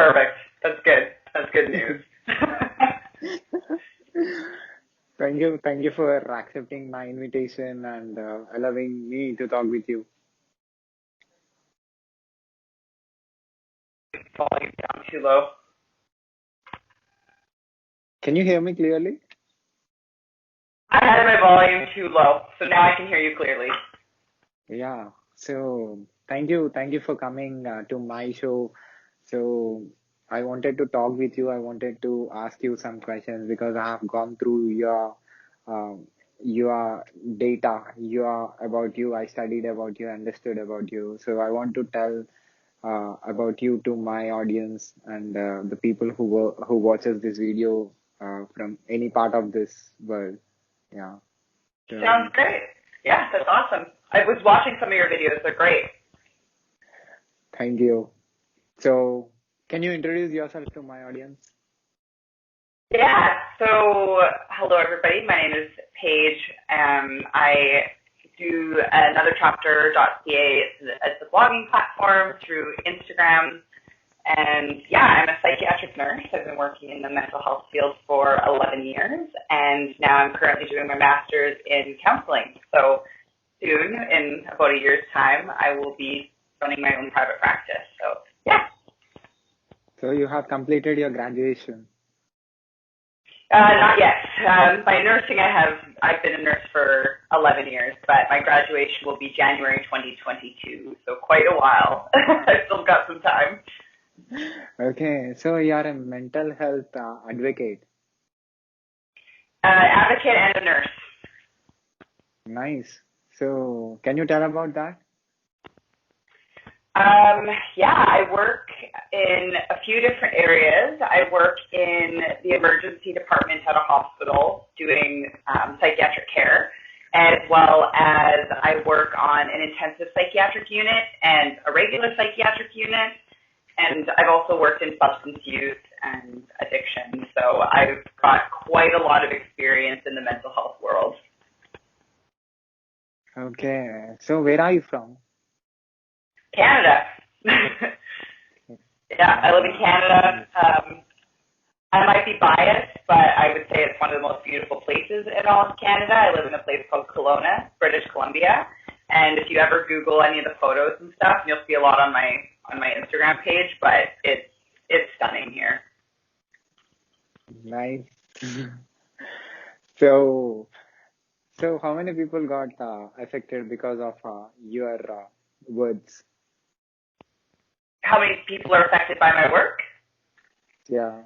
Perfect. That's good. That's good news. Thank you for accepting my invitation and allowing me to talk with you. Volume down too low. Can you hear me clearly? I had my volume too low, so now I can hear you clearly. Yeah. So thank you for coming to my show. So I wanted to talk with you. I wanted to ask you some questions because I have gone through your data, about you. I studied about you, understood about you. So I want to tell about you to my audience and the people who watches this video from any part of this world. Yeah. Sounds great. Yeah, that's awesome. I was watching some of your videos. They're great. Thank you. So, can you introduce yourself to my audience? Yeah. So, hello everybody. My name is Paige. I do anotherchapter.ca. It's a blogging platform through Instagram. And yeah, I'm a psychiatric nurse. I've been working in the mental health field for 11 years, and now I'm currently doing my master's in counseling. So soon, in about a year's time, I will be running my own private practice. So yeah. So you have completed your graduation? Not yet. By nursing, I've been a nurse for 11 years, but my graduation will be January 2022, so quite a while. I've still got some time. Okay, so you are a mental health advocate. Advocate and a nurse. Nice. So, can you tell about that? Yeah, I work in a few different areas. I work in the emergency department at a hospital doing psychiatric care, as well as I work on an intensive psychiatric unit and a regular psychiatric unit. And I've also worked in substance use and addiction, so I've got quite a lot of experience in the mental health world. Okay, so where are you from? Canada. Yeah, I live in Canada. I might be biased, but I would say it's one of the most beautiful places in all of Canada. I live in a place called Kelowna, British Columbia. And if you ever Google any of the photos and stuff, you'll see a lot on my Instagram page, but it's stunning here. Nice. So how many people got affected because of your words? How many people are affected by my work? Yeah.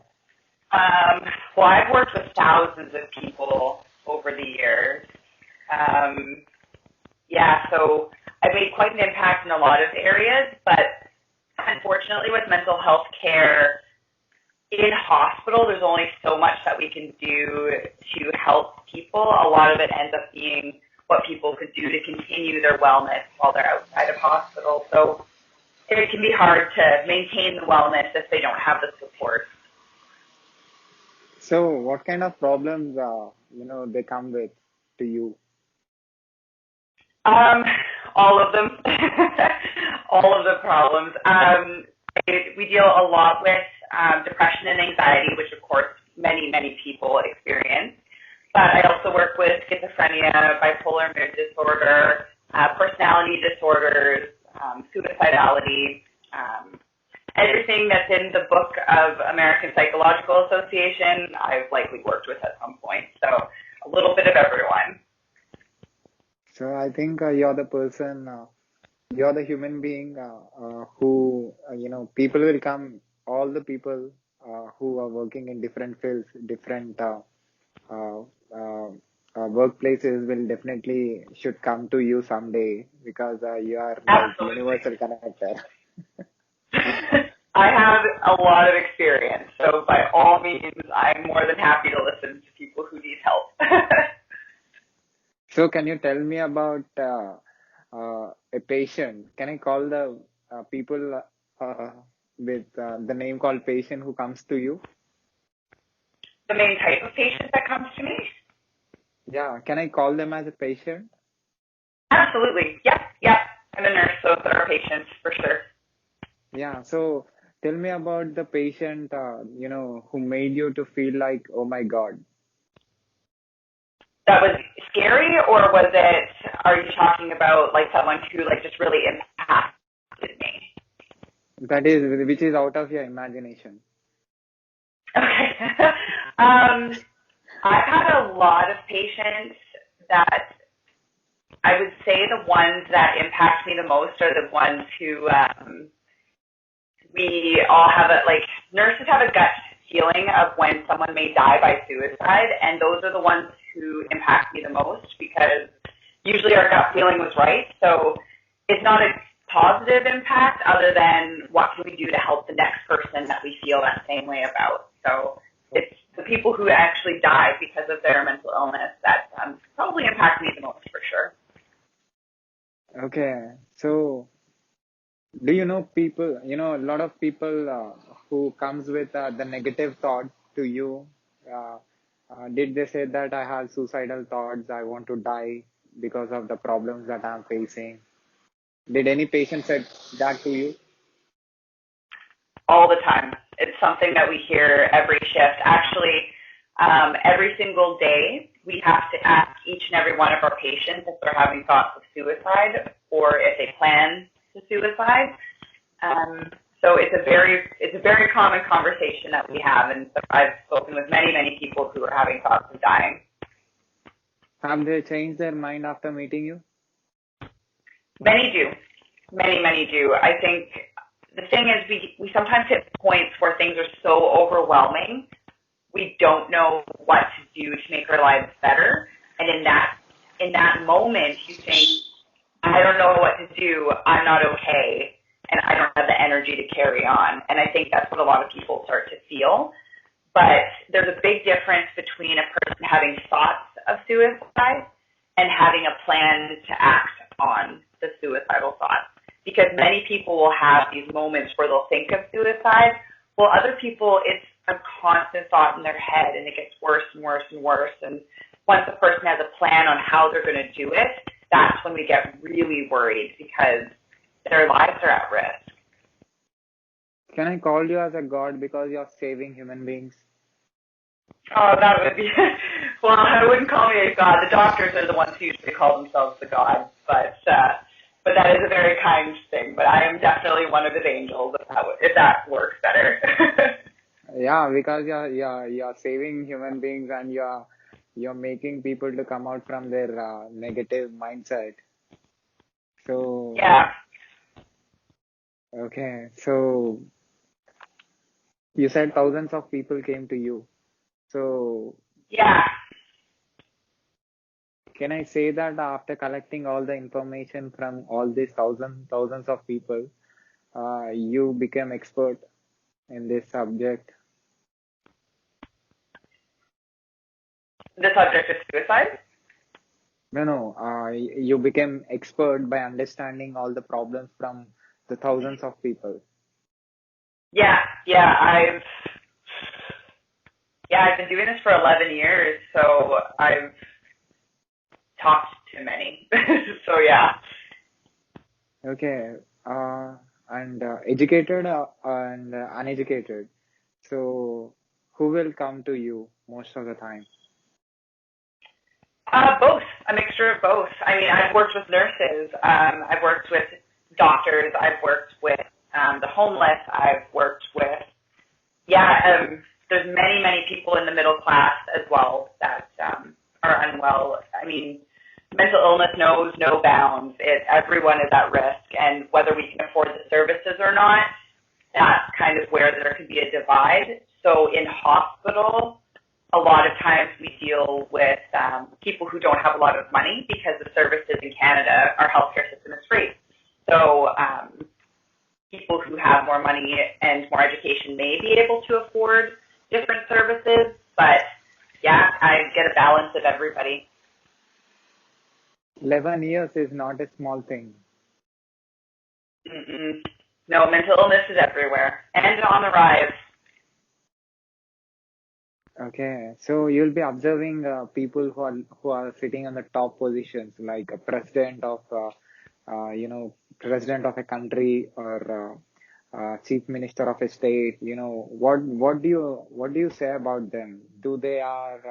Well, I've worked with thousands of people over the years. Yeah, so I've made quite an impact in a lot of areas, but unfortunately with mental health care in hospital, there's only so much that we can do to help people. A lot of it ends up being what people could do to continue their wellness while they're outside of hospital. So it can be hard to maintain the wellness if they don't have the support. So what kind of problems, they come with to you? All of them. All of the problems. We deal a lot with depression and anxiety, which of course many, many people experience. But I also work with schizophrenia, bipolar mood disorder, personality disorders, suicidality, everything that's in the book of American Psychological Association, I've likely worked with at some point. So a little bit of everyone. So I think you're the person, you're the human being who, people will come, all the people who are working in different fields, different workplaces will definitely should come to you someday because you are like universal connector. I have a lot of experience, so by all means, I'm more than happy to listen to people who need help. So can you tell me about a patient? Can I call the people with the name called patient who comes to you? The main type of patient that comes to me? Yeah, can I call them as a patient? Absolutely. Yep. I'm a nurse, so they're patients for sure. Yeah, so tell me about the patient, who made you to feel like, oh my God. That was scary, or was it, are you talking about like someone who like just really impacted me? Which is out of your imagination. Okay. I've had a lot of patients that I would say the ones that impact me the most are the ones who we all have nurses have a gut feeling of when someone may die by suicide, and those are the ones who impact me the most because usually our gut feeling was right. So it's not a positive impact other than what can we do to help the next person that we feel that same way about. So it's the people who actually die because of their mental illness that probably impact me the most for sure. Okay, so do you know people, a lot of people who comes with the negative thought to you, did they say that I have suicidal thoughts, I want to die because of the problems that I'm facing? Did any patient say that to you? All the time. It's something that we hear every shift. Actually, every single day, we have to ask each and every one of our patients if they're having thoughts of suicide or if they plan to suicide. So it's a very common conversation that we have, and so I've spoken with many people who are having thoughts of dying. Have they changed their mind after meeting you? Many do. Many do. I think the thing is we sometimes hit points where things are so overwhelming, we don't know what to do to make our lives better. And in that moment, you think, I don't know what to do. I'm not okay. And I don't have the energy to carry on. And I think that's what a lot of people start to feel. But there's a big difference between a person having thoughts of suicide and having a plan to act on the suicidal thoughts. Because many people will have these moments where they'll think of suicide, while other people, it's a constant thought in their head, and it gets worse and worse and worse. And once a person has a plan on how they're going to do it, that's when we get really worried because their lives are at risk. Can I call you as a god because you're saving human beings? Oh, that would be, well, I wouldn't call me a god. The doctors are the ones who usually call themselves the god, but that is a very kind thing. But I am definitely one of his angels, if that works better. Yeah, because you're saving human beings and you're making people to come out from their negative mindset. So yeah. Okay, so you said thousands of people came to you. So Yeah. can I say that after collecting all the information from all these thousands of people, you became expert in this subject? The subject of suicide? No. You became expert by understanding all the problems from the thousands of people. Yeah. I've been doing this for 11 years, so I've talked to many. So yeah. Okay. And educated and uneducated. So who will come to you most of the time? Both. A mixture of both. I mean, I've worked with nurses. I've worked with doctors. I've worked with the homeless. I've worked with, there's many people in the middle class as well that are unwell. I mean, mental illness knows no bounds. Everyone is at risk, and whether we can afford the services or not, that's kind of where there can be a divide. So in hospital, a lot of times we deal with people who don't have a lot of money because the services in Canada, our healthcare system is free. So people who have more money and more education may be able to afford different services, but yeah, I get a balance of everybody. 11 years is not a small thing. Mm-mm. No, mental illness is everywhere and on the rise. Okay, so you'll be observing people who are sitting on the top positions, like a president of president of a country, or chief minister of a state, what do you say about them? Do they are,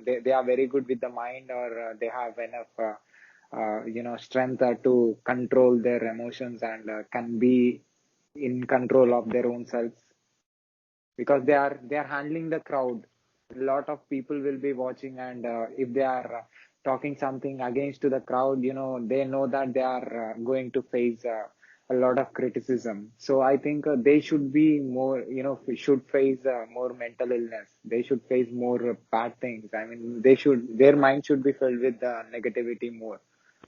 they are very good with the mind, or they have enough, strength to control their emotions and can be in control of their own selves? Because they are handling the crowd. A lot of people will be watching, and if they are talking something against to the crowd, they know that they are going to face a lot of criticism. So I think they should be more, should face more mental illness. They should face more bad things. I mean, their mind should be filled with negativity more,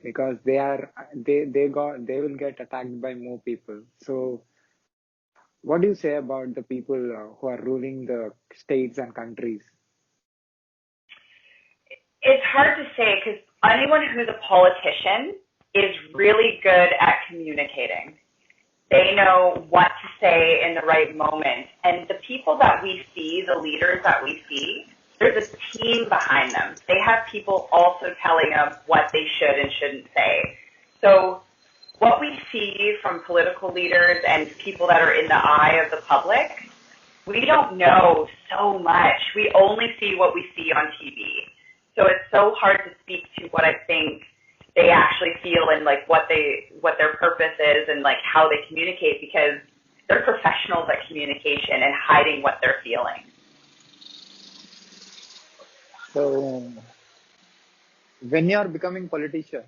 because they will get attacked by more people. So what do you say about the people who are ruling the states and countries? It's hard to say because anyone who's a politician is really good at communicating. They know what to say in the right moment. And the people that we see, the leaders that we see, there's a team behind them. They have people also telling them what they should and shouldn't say. So what we see from political leaders and people that are in the eye of the public, we don't know so much. We only see what we see on TV. So it's so hard to speak to what I think they actually feel and like what their purpose is and like how they communicate, because they're professionals at communication and hiding what they're feeling. So when you are becoming politician,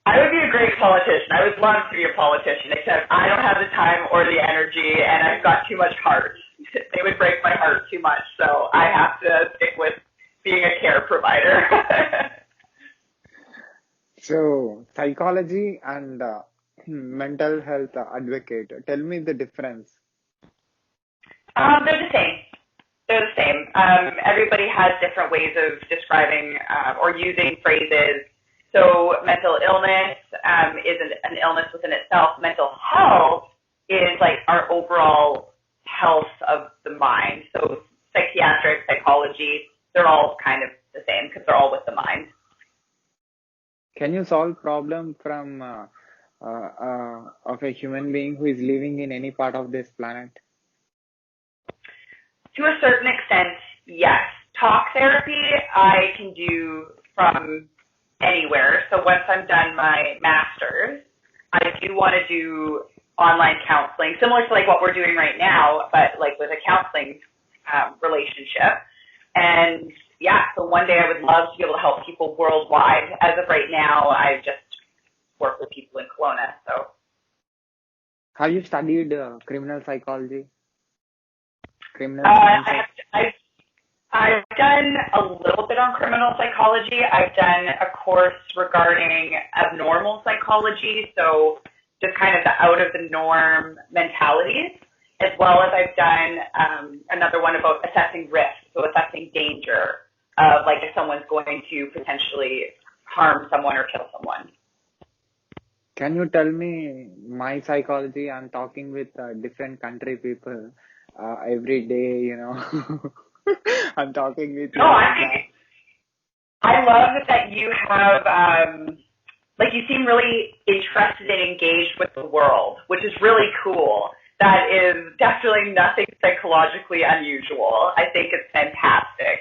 I would be a great politician. I would love to be a politician, except I don't have the time or the energy, and I've got too much heart. They would break my heart too much, so I have to stick with being a care provider. so psychology and mental health advocate. Tell me the difference. They're the same. They're the same. Everybody has different ways of describing or using phrases. So mental illness is an illness within itself. Mental health is like our overall health of the mind. So psychiatric, psychology, they're all kind of the same because they're all with the mind. Can you solve problem from of a human being who is living in any part of this planet? To a certain extent, yes. Talk therapy I can do from anywhere. So once I'm done my master's, I do want to do online counseling, similar to like what we're doing right now, but like with a counseling relationship. And yeah, so one day I would love to be able to help people worldwide. As of right now, I just work with people in Kelowna. So, have you studied criminal psychology? I've done a little bit on criminal psychology. I've done a course regarding abnormal psychology, so just kind of the out of the norm mentalities, as well as I've done another one about assessing risk, so assessing danger of like if someone's going to potentially harm someone or kill someone. Can you tell me my psychology? I'm talking with different country people every day, I'm talking with No, I love that you have, like you seem really interested and engaged with the world, which is really cool. That is definitely nothing psychologically unusual. I think it's fantastic.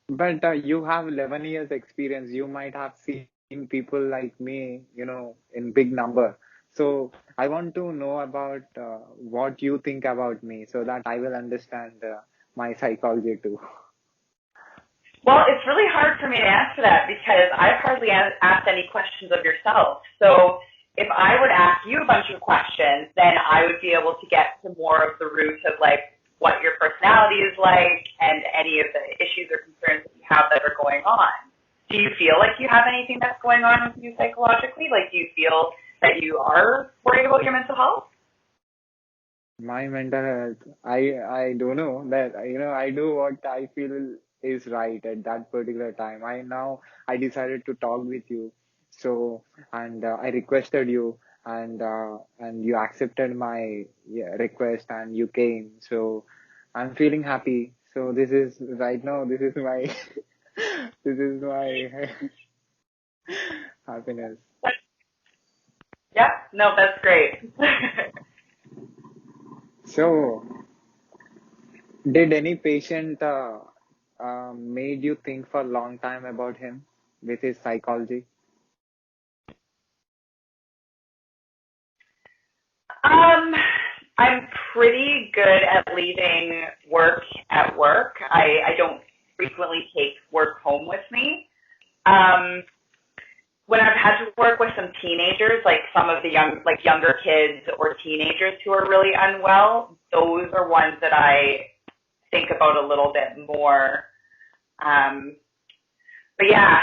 But you have 11 years experience. You might have seen people like me, in big number. So I want to know about what you think about me so that I will understand my psychology too. Well, it's really hard for me to answer that because I've hardly asked any questions of yourself. So if I would ask you a bunch of questions, then I would be able to get to more of the root of like what your personality is like and any of the issues or concerns that you have that are going on. Do you feel like you have anything that's going on with you psychologically? Like, do you feel that you are worried about your mental health? My mental health, I don't know that, I do what I feel is right at that particular time. I decided to talk with you. So, and I requested you, and you accepted my request and you came. So I'm feeling happy. So this is right now, this is my This is my happiness. Yeah, no, that's great. So, did any patient made you think for a long time about him with his psychology? Um, I'm pretty good at leaving work at work. I don't frequently take work home with me. Um, when I've had to work with some teenagers, like some of the younger kids or teenagers who are really unwell, those are ones that I think about a little bit more. Um, but yeah,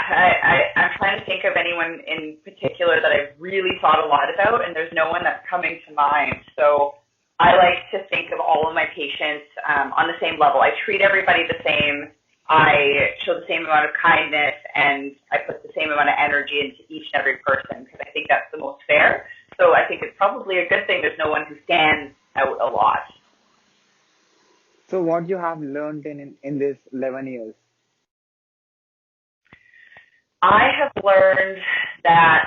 I'm trying to think of anyone in particular that I've really thought a lot about, and there's no one that's coming to mind. So I like to think of all of my patients on the same level. I treat everybody the same. I show the same amount of kindness, and I put the same amount of energy into each and every person because I think that's the most fair. So I think it's probably a good thing there's no one who stands out a lot. So, what you have learned in this 11 years? I have learned that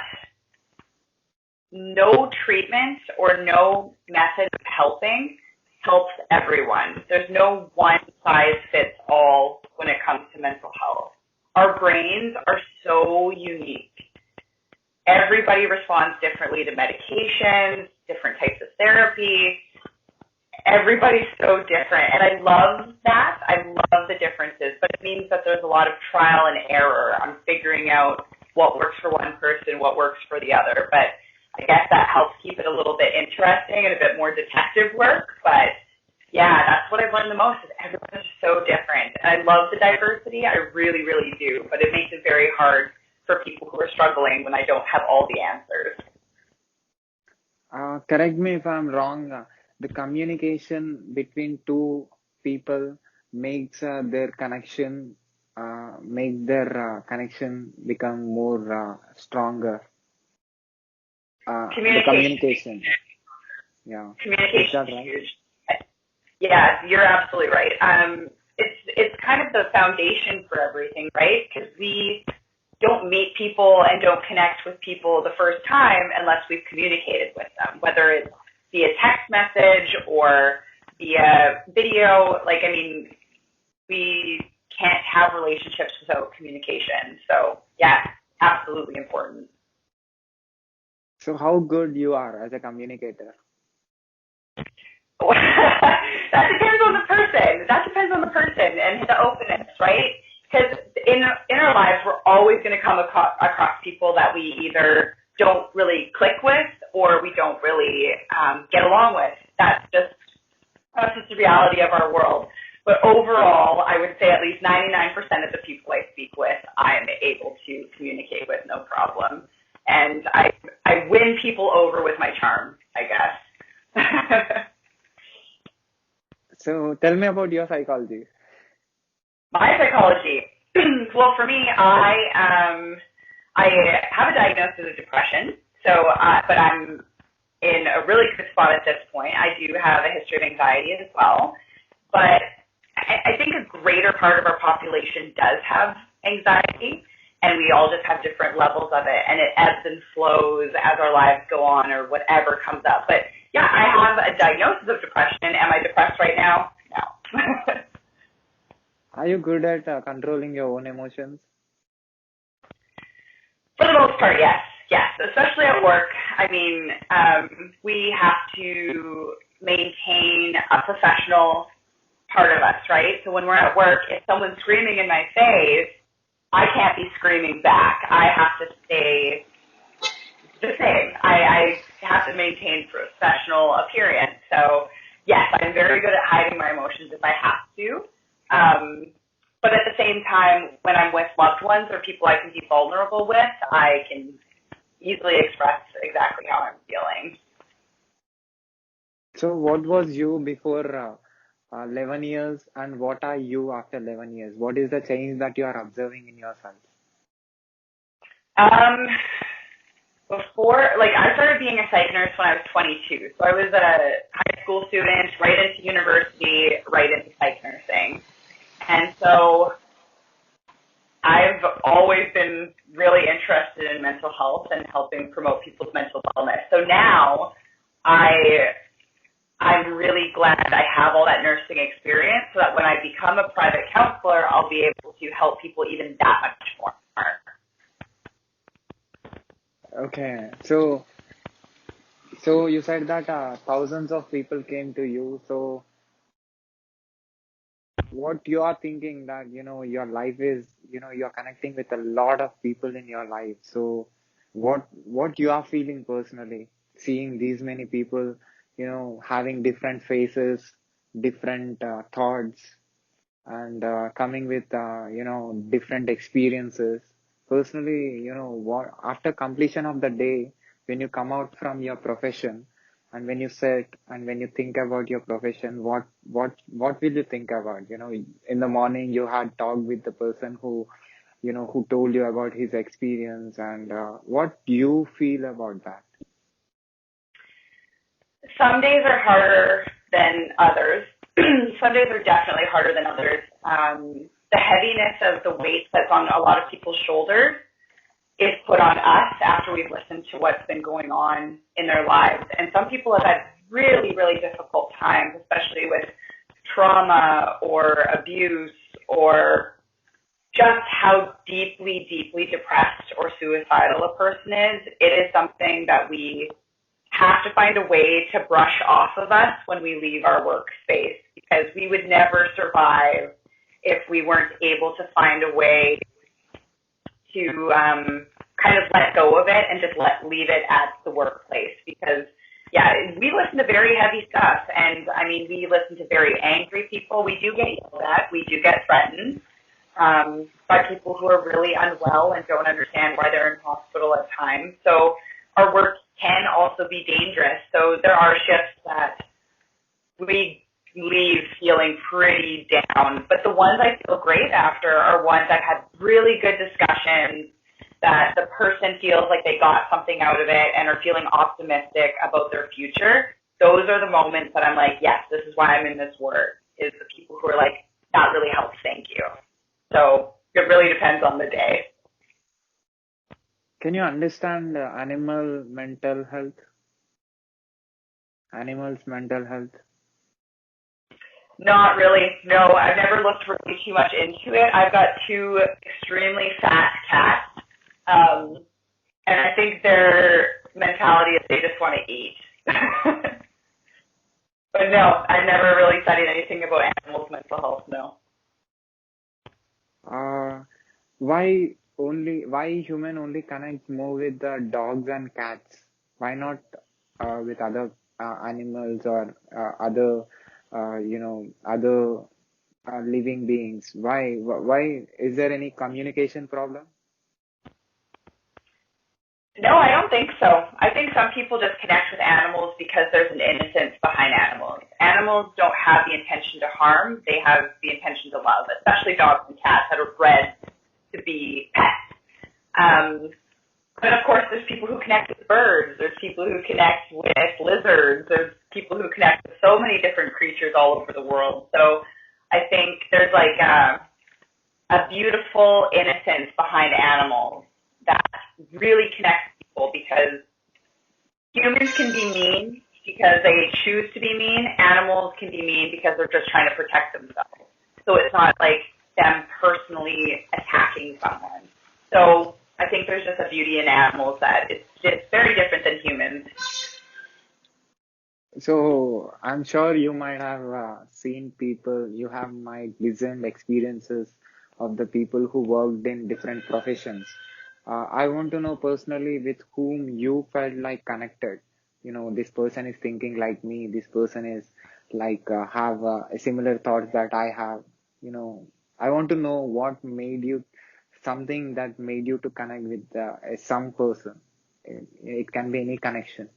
no treatment or no method of helping helps everyone. There's no one size fits all when it comes to mental health. Our brains are so unique. Everybody responds differently to medications, different types of therapy. Everybody's so different, and I love that. I love the differences, but it means that there's a lot of trial and error on figuring out what works for one person, what works for the other. But I guess that helps keep it a little bit interesting and a bit more detective work. But yeah, that's what I've learned the most is everyone's so different. And I love the diversity. I really, really do. But it makes it very hard for people who are struggling when I don't have all the answers. Correct me if I'm wrong. The communication between two people makes their connection, make their connection become more stronger. The communication. Yeah. Is Communication that is right? huge. Yeah, you're absolutely right. It's kind of the foundation for everything, right? Because we don't meet people and don't connect with people the first time unless we've communicated with them, whether it's via text message or via video. Like, I mean, we can't have relationships without communication. So, yeah, absolutely important. So how good you are as a communicator? That depends on the person. That depends on the person and the openness, right? Because in our lives, we're always going to come across people that we either don't really click with or we don't really get along with. That's just the reality of our world. But overall, I would say at least 99% of the people I speak with, I am able to communicate with no problem. And I win people over with my charm, I guess. So tell me about your psychology. My psychology. Well, for me, I have a diagnosis of depression. So, but I'm in a really good spot at this point. I do have a history of anxiety as well. But I think a greater part of our population does have anxiety, and we all just have different levels of it, and it ebbs and flows as our lives go on or whatever comes up. But yeah, I have a diagnosis of depression. Am I depressed right now? No. Are you good at controlling your own emotions? For the most part, yes. Yes, especially at work. I mean, we have to maintain a professional part of us, right? So when we're at work, if someone's screaming in my face, I can't be screaming back. I have to stay the same. I have to maintain professional appearance. So yes, I'm very good at hiding my emotions if I have to. But at the same time, when I'm with loved ones or people I can be vulnerable with, I can easily express exactly how I'm feeling. So what was you before 11 years and what are you after 11 years? What is the change that you are observing in yourself? Before, like, I started being a psych nurse when I was 22. So I was a high school student, right into university, right into psych nursing. And so I've always been really interested in mental health and helping promote people's mental wellness. So now I'm really glad I have all that nursing experience so that when I become a private counselor, I'll be able to help people even that much more. Okay, so you said that thousands of people came to you. So what you are thinking that, your life is, you're connecting with a lot of people in your life. So what you are feeling personally, seeing these many people, having different faces, different thoughts, and coming with, different experiences. Personally, what after completion of the day, when you come out from your profession, and when you sit and when you think about your profession, what will you think about? In the morning you had talked with the person who told you about his experience, and what do you feel about that? Some days are harder than others. Some days are definitely harder than others. The heaviness of the weight that's on a lot of people's shoulders is put on us after we've listened to what's been going on in their lives. And some people have had really, really difficult times, especially with trauma or abuse or just how deeply, deeply depressed or suicidal a person is. It is something that we have to find a way to brush off of us when we leave our workspace, because we would never survive if we weren't able to find a way to kind of let go of it and just leave it at the workplace. Because, yeah, we listen to very heavy stuff, and, I mean, we listen to very angry people. We do get yelled at. We do get threatened by people who are really unwell and don't understand why they're in hospital at times. So our work can also be dangerous. So there are shifts that we leave feeling pretty down. But the ones I feel great after are ones I've had really good discussions, that the person feels like they got something out of it and are feeling optimistic about their future. Those are the moments that I'm like, yes, this is why I'm in this work, is the people who are like, that really helps, thank you. So it really depends on the day. Can you understand animal mental health? Animals' mental health? Not really. No, I've never looked really too much into it. I've got two extremely fat cats, and I think their mentality is they just want to eat. But no, I've never really studied anything about animals' mental health, no. Why human only connects more with the dogs and cats? Why not with other animals or other living beings? Why is there any communication problem? No, I don't think so. I think some people just connect with animals because there's an innocence behind animals. Animals don't have the intention to harm. They have the intention to love, especially dogs and cats that are bred to be pets. But of course, there's people who connect with birds. There's people who connect with lizards. There's people who connect with so many different creatures all over the world. So I think there's like a beautiful innocence behind animals that really connects people, because humans can be mean because they choose to be mean. Animals can be mean because they're just trying to protect themselves. So it's not like them personally attacking someone. So I think there's just a beauty in animals that it's just very different than humans. So I'm sure you might have seen people, might listened experiences of the people who worked in different professions. I want to know personally with whom you felt like connected. This person is thinking like me. This person is like have similar thoughts that I have. I want to know something that made you to connect with some person. It can be any connection.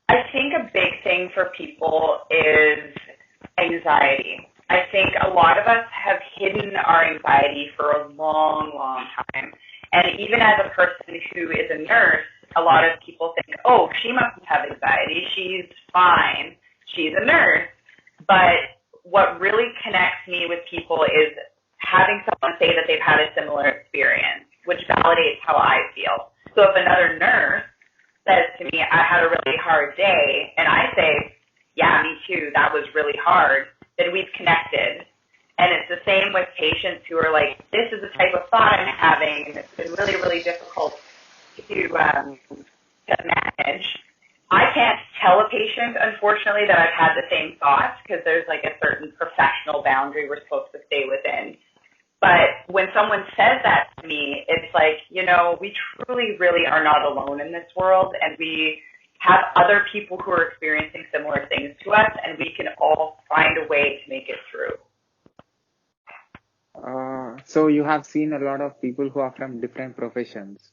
I think a big thing for people is anxiety. I think a lot of us have hidden our anxiety for a long, long time. And even as a person who is a nurse, a lot of people think, oh, she mustn't have anxiety. She's fine. She's a nurse. But what really connects me with people is having someone say that they've had a similar experience, which validates how I feel. So if another nurse says to me, I had a really hard day, and I say, yeah, me too, that was really hard, then we've connected. And it's the same with patients who are like, this is the type of thought I'm having, and it's been really, really difficult to manage. I can't tell a patient, unfortunately, that I've had the same thoughts because there's like a certain professional boundary we're supposed to stay within. But when someone says that to me, it's like, you know, we truly, really are not alone in this world, and we have other people who are experiencing similar things to us, and we can all find a way to make it through. So you have seen a lot of people who are from different professions,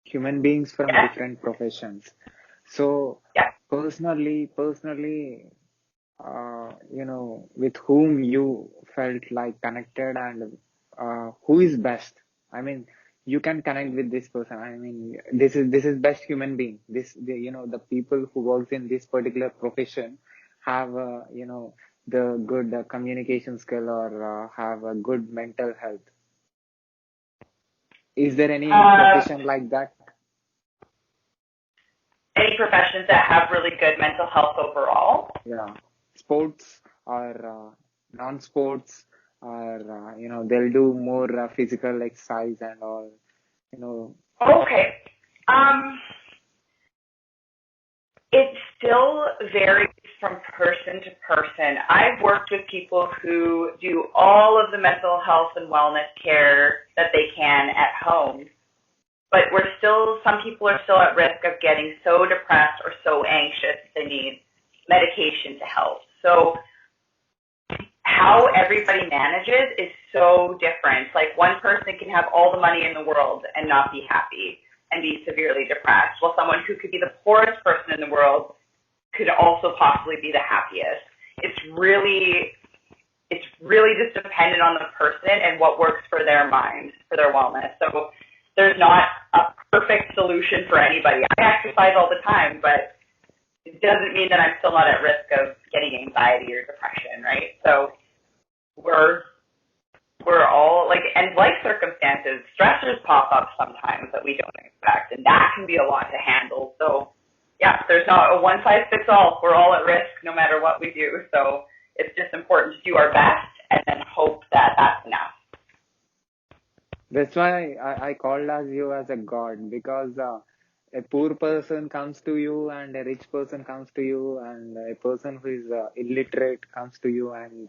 human beings from different professions. So personally, you know, with whom you felt like connected, and who is best? I mean, you can connect with this person. I mean, this is best human being. You know, the people who works in this particular profession have, you know, the good communication skill, or have a good mental health. Is there any profession like that? Any professions that have really good mental health overall? Yeah, sports or non-sports, or you know, they'll do more physical exercise and all, you know. Okay. It still varies from person to person. I've worked with people who do all of the mental health and wellness care that they can at home, but some people are still at risk of getting so depressed or so anxious they need medication to help. So how everybody manages is so different. Like one person can have all the money in the world and not be happy and be severely depressed, while someone who could be the poorest person in the world could also possibly be the happiest. It's really just dependent on the person and what works for their mind, for their wellness. So there's not a perfect solution for anybody. I exercise all the time, but it doesn't mean that I'm still not at risk of getting anxiety or depression, right? So we're all like, and life circumstances, stressors pop up sometimes that we don't expect, and that can be a lot to handle. So yeah, there's not a one size fits all. We're all at risk no matter what we do. So it's just important to do our best and then hope that that's enough. That's why I called you as a god, because a poor person comes to you, and a rich person comes to you, and a person who is illiterate comes to you, and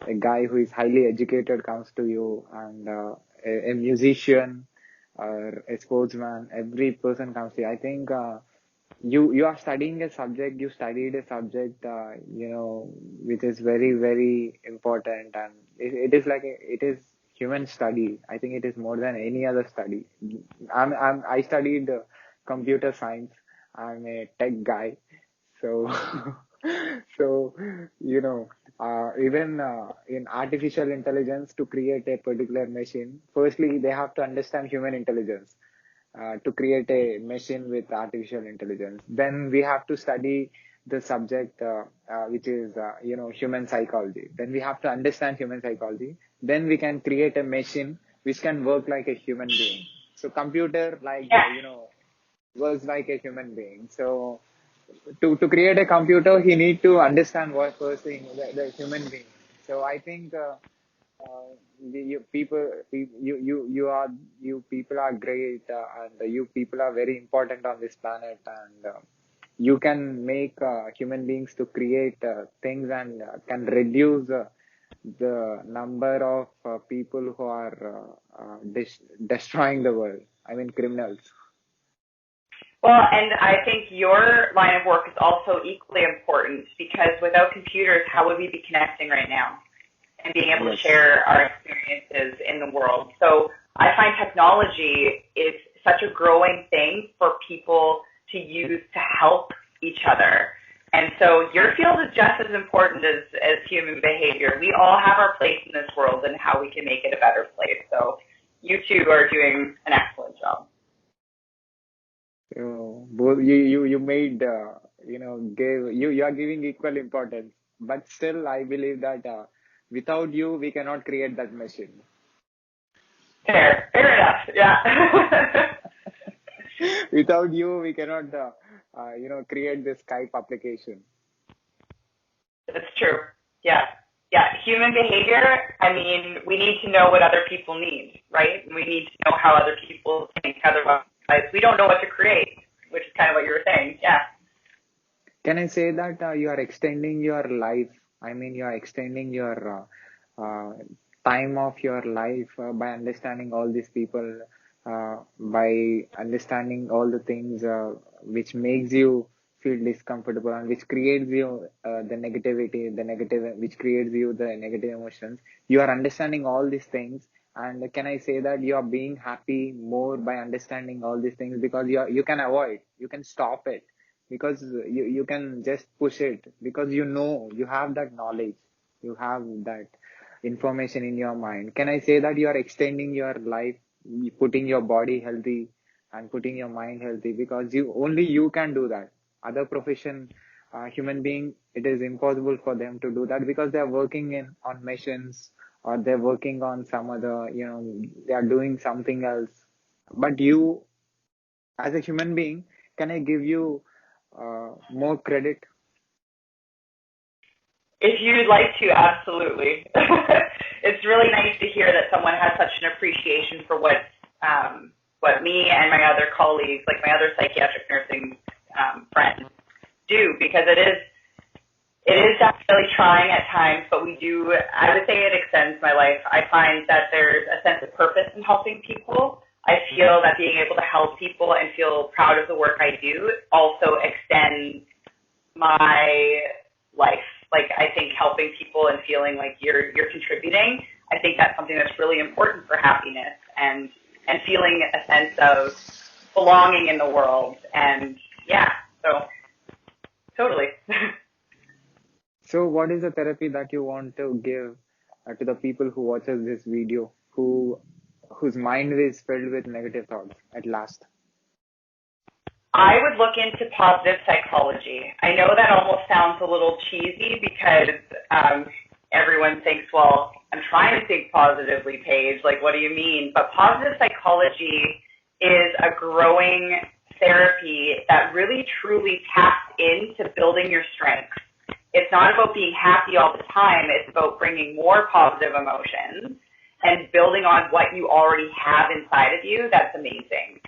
a guy who is highly educated comes to you, and a musician or a sportsman, every person comes to you. I think you are studying a subject, you studied a subject, you know, which is very, very important, and it is like it is human study. I think it is more than any other study. I studied computer science. I'm a tech guy, so so you know, even in artificial intelligence, to create a particular machine, firstly they have to understand human intelligence. To create a machine with artificial intelligence, then we have to study the subject, which is you know, human psychology. Then we have to understand human psychology. Then we can create a machine which can work like a human being. So computer, like you know, works like a human being. So to create a computer, he need to understand what person, the human being. So I think you people, you people are great, and you people are very important on this planet, and you can make human beings to create things, and can reduce the number of people who are destroying the world. I mean, criminals. Well, and I think your line of work is also equally important, because without computers, how would we be connecting right now and being able to share our experiences in the world? So I find technology is such a growing thing for people to use to help each other. And so your field is just as important as human behavior. We all have our place in this world and how we can make it a better place. So you two are doing an excellent job. You made you know, you are giving equal importance, but still I believe that Without you, we cannot create that machine. Fair enough. Yeah. Without you, we cannot, create this Skype application. That's true. Yeah. Yeah. Human behavior, I mean, we need to know what other people need, right? We need to know how other people think. Otherwise, we don't know what to create, which is kind of what you were saying. Yeah. Can I say that you are extending your life? I mean, you are extending your time of your life by understanding all these people, by understanding all the things which makes you feel discomfortable and which creates you which creates you the negative emotions. You are understanding all these things. And can I say that you are being happy more by understanding all these things because you can avoid, you can stop it because you can just push it because you have that knowledge, you have that information in your mind. Can I say that you are extending your life, putting your body healthy and putting your mind healthy because you can do that. Other profession, human being, it is impossible for them to do that because they are working on machines or they're working on some other, they are doing something else. But you, as a human being, can I give you more credit? If you'd like to, absolutely. It's really nice to hear that someone has such an appreciation for what me and my other colleagues, like my other psychiatric nursing friends, do, because it is definitely trying at times, but I would say it extends my life. I find that there's a sense of purpose in helping people. I feel that being able to help people and feel proud of the work I do also extends my life. Like, I think helping people and feeling like you're contributing, I think that's something that's really important for happiness and feeling a sense of belonging in the world. And yeah, so totally. So what is the therapy that you want to give to the people who watches this video, whose mind is filled with negative thoughts at last? I would look into positive psychology. I know that almost sounds a little cheesy because everyone thinks, well, I'm trying to think positively, Paige. Like, what do you mean? But positive psychology is a growing therapy that really truly taps into building your strengths. It's not about being happy all the time. It's about bringing more positive emotions and building on what you already have inside of you. That's amazing.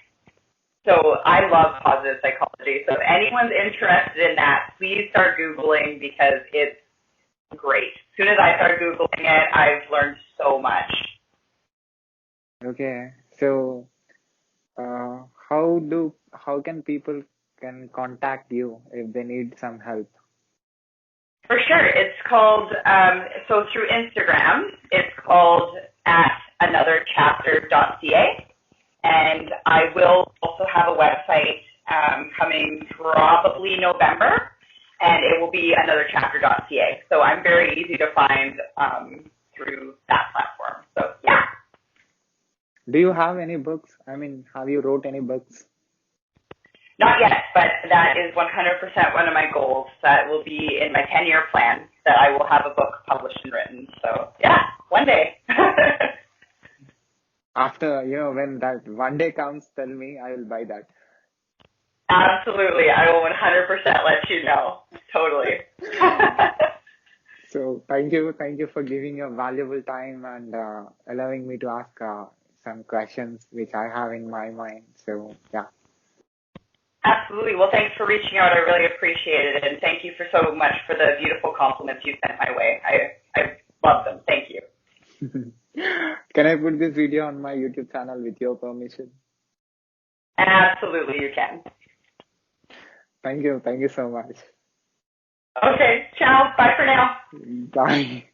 So I love positive psychology. So if anyone's interested in that, please start Googling because it's great. As soon as I started Googling it, I've learned so much. Okay. So how can people can contact you if they need some help? For sure. It's called, so through Instagram, it's called @anotherchapter.ca. And I will also have a website coming probably November, and it will be anotherchapter.ca. So I'm very easy to find through that platform. So yeah. Do you have any books? I mean, have you wrote any books? Not yet, but that is 100% one of my goals. That will be in my 10-year plan, that I will have a book published and written. So yeah, one day. After, when that one day comes, tell me, I will buy that. Absolutely. I will 100% let you know. Totally. So thank you for giving your valuable time and allowing me to ask some questions which I have in my mind. So yeah. Absolutely. Well, thanks for reaching out. I really appreciate it. And thank you so much for the beautiful compliments you sent my way. I love them. Thank you. Can I put this video on my YouTube channel with your permission? Absolutely, you can. Thank you. Thank you so much. Okay. Ciao. Bye for now. Bye.